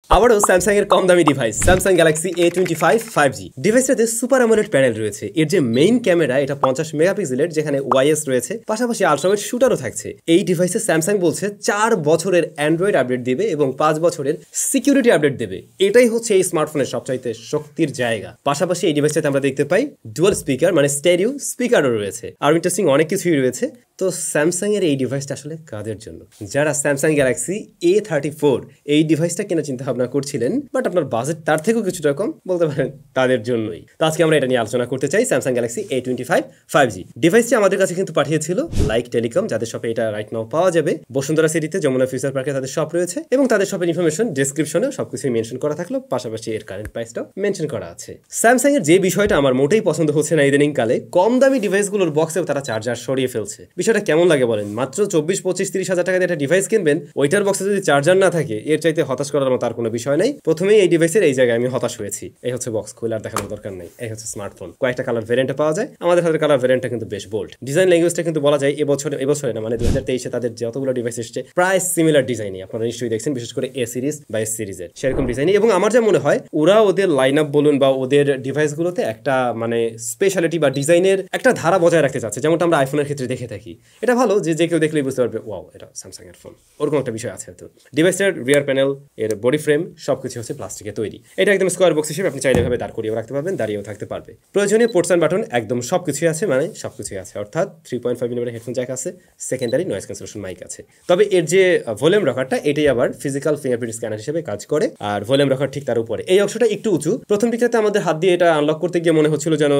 আবারও স্যামসাং এর কম দামি device Samsung Galaxy A25 5G ডিভাইসটাতে সুপার অ্যামোলেড প্যানেল রয়েছে। এর যে মেইন ক্যামেরা এটা 50 মেগাপিক্সেলের, যেখানে ওয়াইএস রয়েছে, পাশাপাশি আল্ট্রাওয়াইড শুটারও থাকছে। এই ডিভাইসে স্যামসাং বলছে 4 বছরের অ্যান্ড্রয়েড আপডেট দেবে এবং 5 বছরের সিকিউরিটি আপডেট দেবে। এটাই হচ্ছে এই স্মার্টফোনের সবচাইতে শক্তির জায়গা। পাশাপাশি এই ডিভাইসটাতে আমরা দেখতে পাই ডুয়াল স্পিকার মানে স্টেরিও স্পিকারও রয়েছে। আর ইন্টারেস্টিং অনেক কিছুই রয়েছে। তো স্যামসাং এর এই ডিভাইসটা আসলে কাদের জন্য? যারা স্যামসাং গ্যালাক্সি A34 এই ডিভাইসটা কেনার চিন্তা ভাবনা করছিলেন, বাট আপনার বাজেট তার থেকেও কিছুটা কম বলতে পারেন, তাদের জন্যই। তো আজকে আমরা এটা নিয়ে আলোচনা করতে চাই। স্যামসাং গ্যালাক্সি A25 5G ডিভাইসটি আমাদের কাছে কিন্তু পাঠিয়েছিল লাইক টেলিকম, যাদের শপে এটা রাইট নাও পাওয়া যাবে। বসুন্ধরা সিটিতে যমুনা ফিউচার পার্কে তাদের শপ রয়েছে এবং তাদের শপের ইনফরমেশন ডেসক্রিপশনে সবকিছুই মেনশন করা থাকলো, পাশাপাশি এর কারেন্ট প্রাইসটাও মেনশন করা আছে। স্যামসাং এর যে বিষয়টা আমার মোটেই পছন্দ হচ্ছে না ইদানিং কালে, কম দামি ডিভাইসগুলোর বক্সেও তারা চার্জার সরিয়ে ফেলছে। বিষয়টা কেমন লাগে বলেন? মাত্র 24, 25, 30 হাজার টাকা দিয়ে একটা ডিভাইস কিনবেন, ওইটার বক্সে যদি চার্জার না থাকে, এর চাইতে হতাশ করার মতো আর কোনো বিষয় নাই। প্রথমেই এই ডিভাইসের এই জায়গায় আমি হতাশ হয়েছি। এই হচ্ছে বক্স, খুলে আর দেখানোর দরকার নেই। এই হচ্ছে স্মার্টফোন, কয়েকটা কালার ভ্যারিয়েন্টে পাওয়া যায়। আমাদের হাতের কালার ভ্যারিয়েন্টটা কিন্তু বেশ বোল্ড। ডিজাইন ল্যাঙ্গুয়েজটা কিন্তু বলা যায় এবছরে না, মানে 2023-এ তাদের যতগুলো ডিভাইস এসছে প্রায় সিমিলার ডিজাইনই। আপনারা নিশ্চয়ই দেখছেন, বিশেষ করে এ সিরিজ বা এস সিরিজের সেরকম ডিজাইনই। এবং আমার যা মনে হয়, ওরা ওদের লাইন আপ বলুন বা ওদের ডিভাইসগুলোতে একটা মানে স্পেশালিটি বা ডিজাইনের একটা ধারা বজায় রাখতে চাচ্ছে, যেমনটা আমরা আইফোনের ক্ষেত্রে দেখে থাকি। এটা ভালো যে কেউ দেখলেই বুঝতে পারবে ওয়াও এটা স্যামসাং এর ফোন, ওরকম একটা বিষয় আছে। তো ডিভাইসের রিয়ার প্যানেল, এর বডি ফ্রেম সবকিছু হচ্ছে প্লাস্টিকের তৈরি। এটা একদম স্কোয়ার বক্স হিসেবে আপনি চাইলে ভাবে দাঁড় করিয়েও রাখতে পারবেন, দাঁড়িয়েও থাকতে পারবে। প্রয়োজনীয় পোর্টস অ্যান্ড বাটন একদম সবকিছুই আছে, মানে সবকিছুই আছে। অর্থাৎ 3.5 mm হেডফোন জ্যাক আছে, সেকেন্ডারি নয়েজ ক্যান্সেলেশন মাইক আছে। তবে এর যে ভলিউম রকারটা, এটাই আবার ফিজিক্যাল ফিঙ্গারপ্রিন্ট স্ক্যানার হিসেবে কাজ করে। আর ভলিউম রকার ঠিক তার উপরে, এই অংশটা একটু উঁচু। প্রথম দিকটাতে আমাদের হাত দিয়ে এটা আনলক করতে গিয়ে মনে হচ্ছিল যেন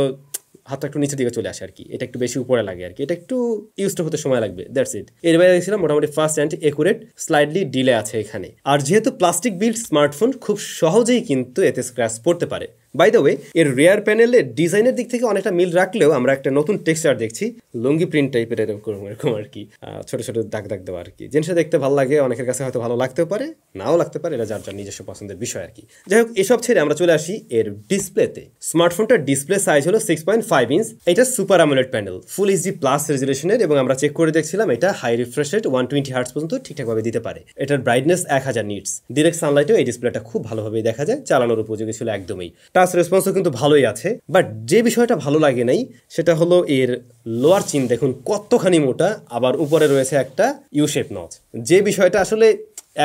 হাতটা একটু নিচের দিকে চলে আসে আর কি। এটা একটু বেশি উপরে লাগে আর কি, এটা একটু ইউজড হতে সময় লাগবে, দ্যাটস ইট। এর বাইরে দেখছিলাম মোটামুটি fast and accurate, slightly delay আছে এখানে। আর যেহেতু প্লাস্টিক বিল্ড স্মার্টফোন, খুব সহজেই কিন্তু এতে স্ক্র্যাচ পড়তে পারে। বাই দ্য ওয়ে, এর রিয়ার প্যানেলের ডিজাইনের দিক থেকে অনেকটা মিল রাখলেও আমরা একটা নতুন টেক্সচার দেখছি, লুঙ্গি প্রিন্ট টাইপের এরকম আর কি, ছোট ছোট দাগ দাগ দেওয়া আর কি। জিনিসটা দেখতে ভালো লাগে, অনেকের কাছে হয়তো ভালো লাগতেও পারে, নাও লাগতে পারে, এটা যার যার নিজস্ব পছন্দের বিষয় আর কি। যাই হোক, এসব ছেড়ে আমরা চলে আসি এর ডিসপ্লেতে। স্মার্টফোনটার ডিসপ্লে সাইজ হলো 6.5 ইঞ্চ। এটা super AMOLED panel, full HD plus রেজুলেশনের, এবং আমরা চেক করে দেখছিলাম এটা হাই রিফ্রেশ রেট 120 হার্টজ পর্যন্ত ঠিকঠাকভাবে দিতে পারে। এটার ব্রাইটনেস 1000 নিটস। ডিরেক্ট সানলাইটেও এই ডিসপ্লেটা খুব ভালোভাবেই দেখা যায়, চালানোর উপযোগী ছিল একদমই। টাচ রেসপন্সও কিন্তু ভালোই আছে। বাট যে বিষয়টা ভালো লাগে নাই সেটা হলো এর লোয়ার চিন দেখুন কতখানি মোটা, আবার উপরে রয়েছে একটা ইউ শেপ নচ। যে বিষয়টা আসলে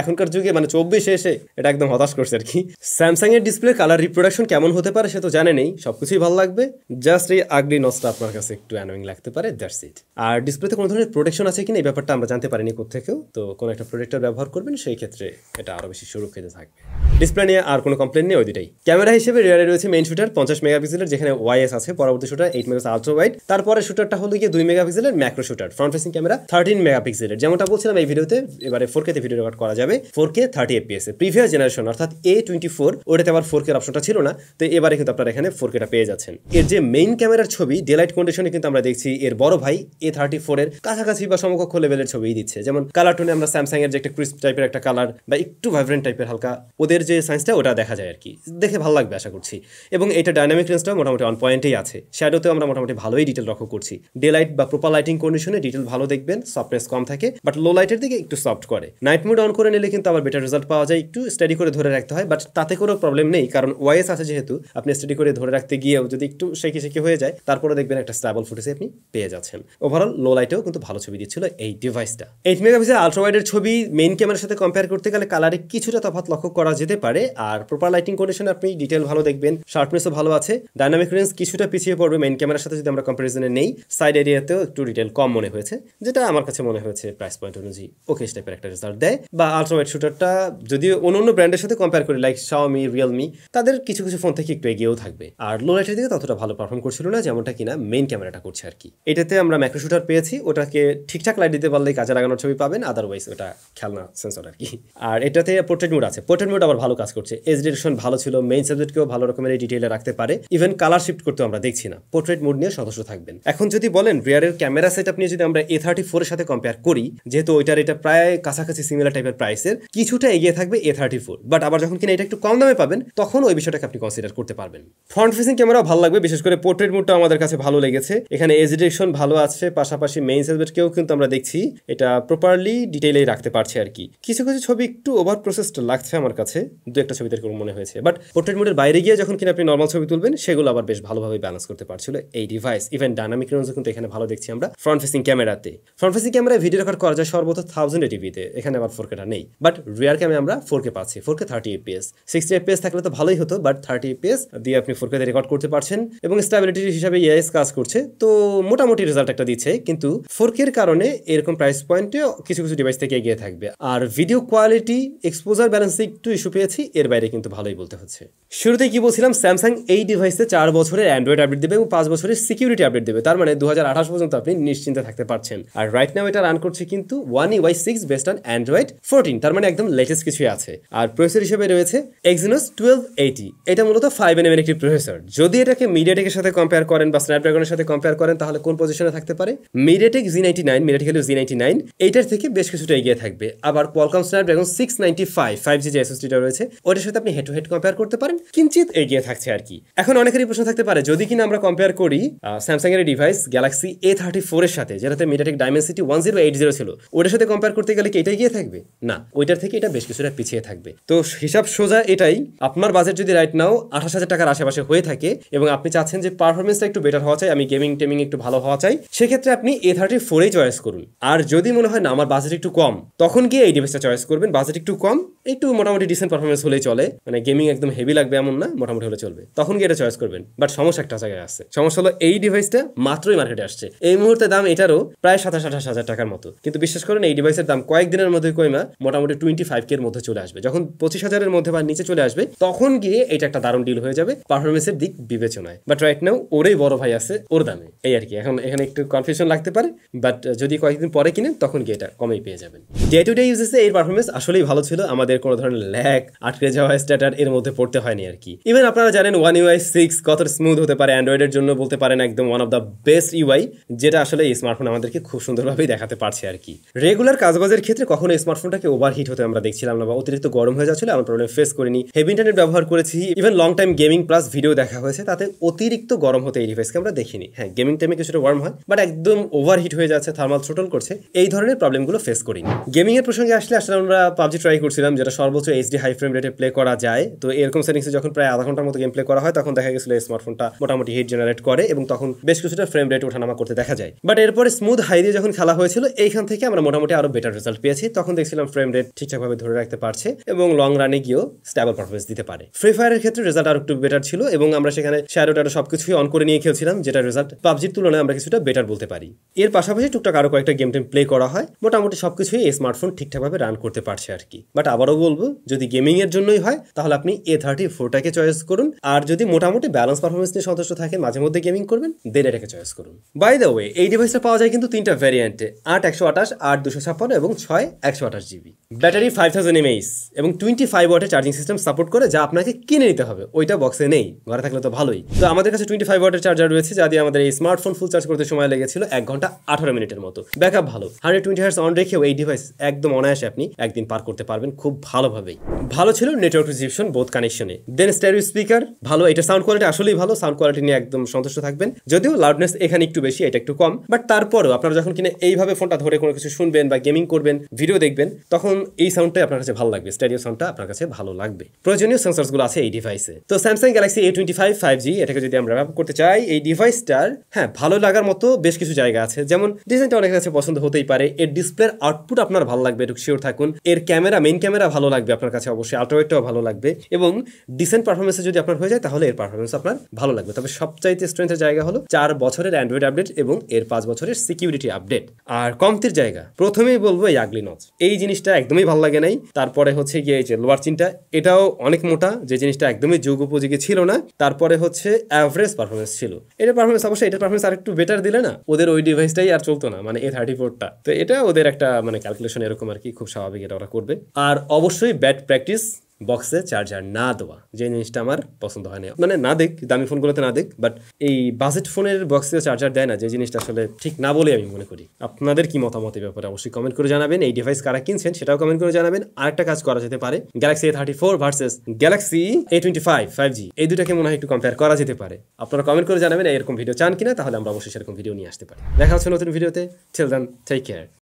এখনকার যুগে মানে 24 এসে এটা একদম হতাশ করছে আর কি। স্যামসাং এর ডিসপ্লে কালার রিপ্রোডাকশন কেমন হতে পারে সে তো জানে নেই, সবকিছুই ভালো লাগবে, জাস্ট এই আগলি নচটা আপনার কাছে একটু অ্যানোয়িং লাগতে পারে, দ্যাটস ইট। আর ডিসপ্লেতে কোনো ধরনের প্রোটেকশন আছে কিনা এই ব্যাপারটা আমরা জানতে পারিনি কোত্থেকেও। তো কোনো একটা প্রোটেক্টর ব্যবহার করবেন, সেই ক্ষেত্রে এটা আরো বেশি সুরক্ষিত থাকবে। ডিসপ্লে নিয়ে আর কোনো কমপ্লেন নেই, ওই দুটাই। ক্যামেরা হিসেবে রিয়ারে রয়েছে মেইন শুটার 50 মেগাপিক্সেলের, যেখানে ওয়াইএস আছে। পরবর্তী শুটার 8 মেগাপিক্সেল আলট্রা ওয়াইড। তারপরে শুটারটা হলো গিয়ে 2 মেগাপিক্সেলের macro shooter. Front facing camera 13 মেগাপিক্সেলের। যেমনটা বলছিলাম এই ভিডিওতে, এবারে 4K তে ভিডিও রেকর্ড করা যাবে, 4K 30 FPS। প্রিভিয়াস জেনারেশন অর্থাৎ A24 ওটাতে আবার 4K এর অপশনটা ছিল না, তো এবারে কিন্তু আপনারা এখানে 4K টা পেয়ে যাচ্ছেন। এর যে মেইন ক্যামেরার ছবি ডেলাইট কন্ডিশনে কিন্তু আমরা দেখছি এর বড় ভাই A34 এর কাছাকাছি বা সমকক্ষ লেভেলের ছবিই দিচ্ছে। যেমন কালার টোনে আমরা স্যামসাং এর যে একটা ক্রিস্প টাইপের একটা কালার বা একটু ভাইব্রেন্ট টাইপের হালকা, ওদের যে সাইন্সটা ওটা দেখা যায় আর কি। দেখে ভালো লাগবে আশা করছি। এবং এটা ডাইনামিক রেঞ্জটাও মোটামুটি অন পয়েন্টেই আছে। শ্যাডোতেও আমরা মোটামুটি ভালোই ডিটেল লক্ষ্য করছি। ডে লাইট বা প্রপার লাইটিং কন্ডিশনে ডিটেল ভালো দেখবেন, সফটনেস কম থাকে, বাট লো লাইটের দিকে একটু সফট করে। নাইট মোড অন করে নিলে কিন্তু আবার বেটার রেজাল্ট পাওয়া যায়। একটু স্টাডি করে ধরে রাখতে হয়, বাট তাতে কোনো প্রবলেম নেই, কারণ ওয়াইএস আছে যেহেতু। আপনি স্টাডি করে ধরে রাখতে গিয়েও যদি একটু শেখি হয়ে যায়, তারপরে দেখবেন একটা স্টেবল ফুটেজ আপনি পেয়ে যাচ্ছেন। ওভারঅল লো লাইটেও কিন্তু ভালো ছবি দিচ্ছিল এই ডিভাইসটা। 8 মেগাপিক্সেল আলট্রা ওয়াইডের ছবি মেইন ক্যামেরার সাথে কম্পেয়ার করতে গেলে কালারে কিছুটা তফাৎ লক্ষ্য করা যেতে পারে। আর প্রপার লাইটিং কন্ডিশনে আপনি ডিটেল ভালো দেখবেন, শার্পনেসও ভালো আছে। ডাইনামিক রেঞ্জ কিছুটা পিছিয়ে পড়বে মেইন ক্যামেরার সাথে যদি আমরা কম্পারিজনে নেই। সাইড এরিয়াতেও একটু ডিটেল কম মনে হয়েছে, যেটা আমার কাছে মনে হয়েছে প্রাইস পয়েন্ট অনুযায়ী ওকে টাইপের একটা রেজাল্ট দেয়। বা আলট্রা ওয়াইড শুটারটা যদিও অন্য ব্র্যান্ডের সাথে কম্পেয়ার করি, লাইক শাওমি, রিয়েলমি, তাদের কিছু ফোন থেকে একটু এগিয়েও থাকবে। আর লো লাইটের দিকে ততটা ভালো পারফর্ম করছিল না, যেমনটা কিনা মেইন ক্যামেরাটা করছে আর কি। এটাতে আমরা ম্যাক্রো শুটার পেয়েছি, ওটাকে ঠিকঠাক লাইট দিতে পারলেই কাজে লাগানোর ছবি পাবেন, আদারওয়াইজ ওটা খেলনা সেন্সর আর কি। আর এটাতে পোর্ট্রেট মোড আছে, পোর্ট্রেট মোড আবার ভালো কাজ করছে। এজ ডিরেকশন ভালো ছিল, মেইন সাবজেক্টকেও ভালো রকমের ডিটেইলে রাখতে পারে। ইভেন কালার শিফট করতেও আমরা দেখছি না। পোর্ট্রেট মোড নিয়ে সদস্য থাকবেন। এখন যদি বলেন রিয়ারের ক্যামেরা সেটআপ নিয়ে যদি আমরা A34 এর সাথে কম্পেয়ার করি, যেহেতু ওইটার এটা প্রায় কাছাকাছি সিমিলার টাইপের প্রাইসের কিছুটা এগিয়ে থাকবে A34, বাট আবার যখন কিনা এটা একটু কম দামে পাবেন তখন ওই বিষয়টাকে আপনি কনসিডার করতে পারবেন। ফ্রন্ট ফেসিং ক্যামেরা ভালো লাগবে, বিশেষ করে পোর্ট্রেট মোডটা আমাদের কাছে ভালো লেগেছে। এখানে এজ ডিটেকশন ভালো আছে, পাশাপাশি মেইন সেলফেটকেও কিন্তু আমরা দেখছি এটা প্রপারলি ডিটেইলেই রাখতে পারছে আর কি। কিছু কিছু ছবি একটু ওভার প্রসেসড লাগছে আমার কাছে, দু একটা ছবিতে এরকম মনে হয়েছে, বাট পোর্ট্রেট মোডের বাইরে গিয়ে যখন কিনা আপনি নর্মাল ছবি তুলবেন সেগুলো আবার বেশ ভালোভাবে ব্যালেন্স করতে পারছিল এই ডিভাইস। ইভেন ডাইনামিক রেঞ্জও কিন্তু এখানে ভালো দেখছি আমরা ফ্রন্ট ফেসিং ক্যামেরাতে। ফ্রন্ট ফেসিং ক্যামেরায় ভিডিও রেকর্ড করা যায় সর্বোচ্চ 1080p-তে, এখানে আবার 4K-টা নেই, বাট রিয়ার ক্যামে আমরা 4K পাচ্ছি, 4K 30fps। 60fps থাকলে তো ভালোই হতো, বাট 30fps দিয়ে আপনি 4K-তে রেকর্ড করতে পারছেন এবং স্টেবিলিটি হিসাবে ইএস কাজ করছে, তো মোটামুটি রেজাল্ট একটা দিচ্ছে। কিন্তু 4K-র কারণে এরকম প্রাইস পয়েন্টে কিছু কিছু ডিভাইস থেকে এগিয়ে থাকবে। আর ভিডিও কোয়ালিটি, এক্সপোজার ব্যালেন্সে একটু ইস্যু পেয়েছি, এর বাইরে কিন্তু ভালোই বলতে হচ্ছে। শুরুতেই কি বলছিলাম, স্যামসাং এই ডিভাইসে 4 বছরের অ্যান্ড্রয়েড আপডেট দেবে এবং 5 বছরের সিকিউরিটি আপডেট দেবে, তার মানে 2028 পর্যন্ত আপনি নিশ্চিন্তে থাকতে পারছেন। আর রাইট নাও এটা রান করছে কিন্তু One UI 6 based on Android 14, তার মানে একদম লেটেস্ট কিছুই আছে। আর প্রসেসর হিসেবে রয়েছে Exynos 1280, এটা মূলত 5nm এর একটি প্রসেসর। যদি এটাকে মিডিয়াটেকের সাথে কম্পেয়ার করেন বা স্ন্যাপড্রাগনের সাথে কম্পেয়ার করেন তাহলে কোন পজিশনে থাকতে পারে? মিডিয়াটেক Z99, মিডিয়াটেক হলো Z99, এইটার থেকে বেশ কিছুটা এগিয়ে থাকবে। আবার কোয়ালকম স্ন্যাপড্রাগন 695 5G যে SSD-টা রয়েছে ওটার সাথে আপনি হেড টু হেড কম্পেয়ার করতে পারেন, কিঞ্চিত এগিয়ে থাকছে আর কি। এখন অনেকেরই প্রশ্ন থাকতে পারে, যদি কিনা আমরা কম্পেয়ার করি স্যামসাং এর ডিভাইস গ্যালাক্সি A34 এর সাথে, যেটাতে মিডিয়াটেক ডাইমেনসিটি 1080 ছিল, ওটার সাথে কম্পেয়ার করতে গেলে কি এটা এগিয়ে থাকবে? না, ওইটার থেকে এটা বেশ কিছুটা পিছিয়ে থাকবে। তো হিসাব সোজা এটাই, আপনার বাজেট যদি রাইট নাও 28,000 টাকার আশেপাশে হয়ে থাকে এবং আপনি চাচ্ছেন যে পারফরমেন্সটা একটু বেটার হওয়া চাই, আমি গেমিং টেমিং একটু ভালো হওয়া চাই, সেক্ষেত্রে আপনি A34-ই চয়েস করুন। আর যদি মনে হয় না আমার বাজেট একটু কম, তখন গিয়ে এই ডিভাইসটা চয়েস করবেন। বাজেট একটু কম, একটু মোটামুটি ডিসেন্ট পারফরমেন্স হলেই চলে, মানে গেমিং একদম হেভি লাগবে এমন না, মোটামুটি হলে চলবে, তখন গিয়ে এটা চয়েস করবেন। বাট সমস্যা একটা জায়গায় আসছে, সমস্যা হলো এই ডিভাইসটা মাত্রই মার্কেটে আসছে, এই মুহূর্তে দাম এটারও প্রায় 27-28 টাকার মতো, কিন্তু বিশ্বাস করেন এই ডিভাইসের দাম কয়েকদিনের মধ্যে কইমা মোটামুটি 25K এর মধ্যে চলে আসবে। যখন 25,000-এর মধ্যে বা নিচে চলে আসবে তখন গিয়ে এটা একটা দারুণ ডিল হয়ে যাবে পারফরমেন্সের দিক বিবেচনায়। বাট রাইট নাও ওরই বড় ভাই আছে ওর দামে, এই আর কি। এখন এখানে একটু কনফিউশন লাগতে পারে, বাট যদি কয়েকদিন পরে কিনেন তখন গিয়ে এটা কমেই পেয়ে যাবেন। ডে টু ডে ইউজেসে এর পারফরমেন্স আসলেই ভালো ছিল, আমাদের কোনো ধরনের ল্যাগ, আটকে যাওয়া, স্ট্যাটার এর মধ্যে পড়তে হয়নি আর কি। ইভেন আপনারা জানেন One UI 6 কত স্মুথ হতে পারে, অ্যান্ড্রয়েডের জন্য বলতে পারেন একদম one of the best UI, যেটা আসলে এই স্মার্টফোন আমাদেরকে খুব সুন্দরভাবেই দেখাতে পারছে আর কি। রেগুলার কাজবাজের ক্ষেত্রে কখনো স্মার্টফোনটাকে ওভারহিট হতে আমরা দেখছিলাম না বা অতিরিক্ত গরম হয়ে যাচ্ছিল, আমরা প্রবলেম ফেস করিনি। হেভি ইন্টারনেট ব্যবহার করেছি, even long time gaming plus video দেখা হয়েছে, তাতে অতিরিক্ত গরম হতে এই ডিভাইসকে আমরা দেখিনি। হ্যাঁ, গেমিং টাইমে কিছুটা ওয়ার্ম হয়, বাট একদম ওভারহিট হয়ে যাচ্ছে, থার্মাল থ্রোটল করছে, এই ধরনের প্রবলেমগুলো ফেস করিনি। গেমিং এর প্রসঙ্গে আসলে আমরা পাবজি ট্রাই করছিলাম, যেটা সর্বোচ্চ HD হাই ফ্রেম রেটে প্লে করা যায়। তো এরকম সেটিংসে যখন প্রায় আধা ঘন্টার মতো গেম প্লে করা হয় তখন দেখা গেছিল এই স্মার্টফোনটা মোটামুটি হিট জেনারেট করে এবং তখন বেশ কিছুটা ফ্রেম রেট ওঠানামা করতে দেখা যায়। বাট এরপরে স্মুথ হাই দিয়ে যখন খেলা হয়েছিল, এইখান থেকে আমরা মোটামুটি আরো বেটার রেজাল্ট পেয়েছি। তখন দেখছিলাম ফ্রেম রেট ঠিকঠাকভাবে ধরে রাখতে পারছে এবং লং রানে গিয়েও স্টেবল পারফরমেন্স দিতে পারে। ফ্রি ফায়ারের ক্ষেত্রে রেজাল্ট আরো একটু বেটার ছিল এবং আমরা সেখানে শ্যাডো ট্যাডো সবকিছুই অন করে নিয়ে খেলছিলাম, যেটা রেজাল্ট পাবজির তুলনায় আমরা কিছুটা বেটার বলতে পারি। এর পাশাপাশি টুকটাক আরো কয়েকটা গেম টেম প্লে করা হয়, মোটামুটি সবকিছুই এই স্মার্টফোন ঠিকঠাকভাবে রান করতে পারছে আর কি। বাট আবারও বলবো, যদি গেমিং এর জন্যই হয় তাহলে আপনি A34-টাকে চয়েস করুন, আর যদি মোটামুটি ব্যালেন্স পারফরমেন্স নিয়ে সন্তুষ্ট থাকেন, মাঝে মধ্যে গেমিং করবেন, দেন এটাকে চয়েস করুন। বাই দ্য ওয়ে, এই ডিভাইসটা পাওয়া যায় কিন্তু 3টা ভ্যারিয়েন্টে, 8/128, 8/256 এবং 6/128GB। ব্যাটারি 5000 mAh এবং 25 ওয়াটের চার্জিং সিস্টেম সাপোর্ট করে, যা আপনাকে কিনে নিতে হবে, ওইটা বক্সে নেই, ঘরে থাকলে তো ভালোই। তো আমাদের কাছে 25 ওয়াটের চার্জার রয়েছে, যা দিয়ে আমাদের এই স্মার্টফোন ফুল চার্জ করতে সময় লেগেছিল 1 ঘন্টা 18 মিনিটের মতো। ব্যাকআপ ভালো, 120 Hz অন রেখেও এই ডিভাইস একদম অনায়াসে আপনি একদিন পার করতে পারবেন খুব ভালোভাবেই। ভালো ছিল নেটওয়ার্ক রিসিপশন বোথ কানেকশনে, দেন স্টেরিও স্পিকার ভালো, এটা সাউন্ড কোয়ালিটি আসলেই ভালো, সাউন্ড কোয়ালিটি নিয়ে একদম সন্তুষ্ট থাকবেন। যদিও লাউডনেস এখানে একটু বেশি, এটা একটু কম, বাট তারপরেও আপনারা যখন কিনা এইভাবে ফোনটা ধরে কোনো কিছু শুনবেন বা গেমিং করবেন, ভিডিও দেখবেন, তখন এই সাউন্ডটাই আপনার কাছে ভালো লাগবে, স্টেরিও সাউন্ডটা আপনার কাছে ভালো লাগবে। প্রয়োজনীয় সেন্সরসগুলো আছে এই ডিভাইসে। তো স্যামসাং গ্যালাক্সি A25 5G এটাকে যদি আমরা ব্যবহার করতে চাই, এই ডিভাইসটার হ্যাঁ ভালো লাগার মতো বেশ কিছু জায়গা আছে, যেমন ডিজাইনটা অনেকের কাছে পছন্দ হতেই পারে, এর ডিসপ্লের আউটপুট আপনার ভালো লাগবে, একটু শিওর থাকুন। এর ক্যামেরা, মেইন ক্যামেরা ভালো লাগবে আপনার কাছে, অবশ্যই আল্ট্রাওয়াইডটাও ভালো লাগবে এবং ডিসেন্ট পারফরমেন্সে যদি আপনার হয়ে যায় তাহলে এর পারফরমেন্স আপনার ভালো লাগবে। তবে সবচাইতে স্ট্রেংথের জায়গা হলো 4 বছরের অ্যান্ড্রয়েড আপডেট এবং এর 5 বছরের সিকিউরিটি আপডেট। আর কমতির জায়গা প্রথমেই বলবো এই আগলি নচ, এই জিনিসটা একদমই ভালো লাগে নাই। তারপরে হচ্ছে গিয়ে এই যে লোয়ার চিনটা, এটাও অনেক মোটা, যে জিনিসটা একদমই যুগ উপযোগী ছিল না। তারপরে হচ্ছে অ্যাভারেজ পারফরমেন্স ছিল, এটার পারফরমেন্স অবশ্যই এটার পারফরমেন্স আরেকটু বেটার দিলে না, ওদের ওই ডিভাইসটাই আর চলতো না, মানে A34টা। তো এটা ওদের একটা মানে ক্যালকুলেশন এরকম আর কি, খুব স্বাভাবিক, এটা ওরা করবে। আর অবশ্যই ব্যাড প্র্যাকটিস বক্সে চার্জার না দেওয়া, যে জিনিসটা আমার পছন্দ হয় না। মানে না দেখ, দামি ফোনগুলোতে না দেখ, বাট এই বাজেট ফোনের বক্সে চার্জার দেয় না, যে জিনিসটা আসলে ঠিক না বলে আমি মনে করি। আপনাদের কি মতামত এই ব্যাপারে অবশ্যই কমেন্ট করে জানাবেন। এই ডিভাইস কারা কিনছেন সেটাও কমেন্ট করে জানাবেন। আরেকটা কাজ করা যেতে পারে, Galaxy A34 versus Galaxy A25 5G, এই দুটাকে মনে হয় একটু কম্পেয়ার করা যেতে পারে। আপনারা কমেন্ট করে জানাবেন এরকম ভিডিও চান কিনা, তাহলে আমরা অবশ্যই সেরকম ভিডিও নিয়ে আসতে পারি। দেখা হচ্ছে নতুন ভিডিওতে। Till then, take care.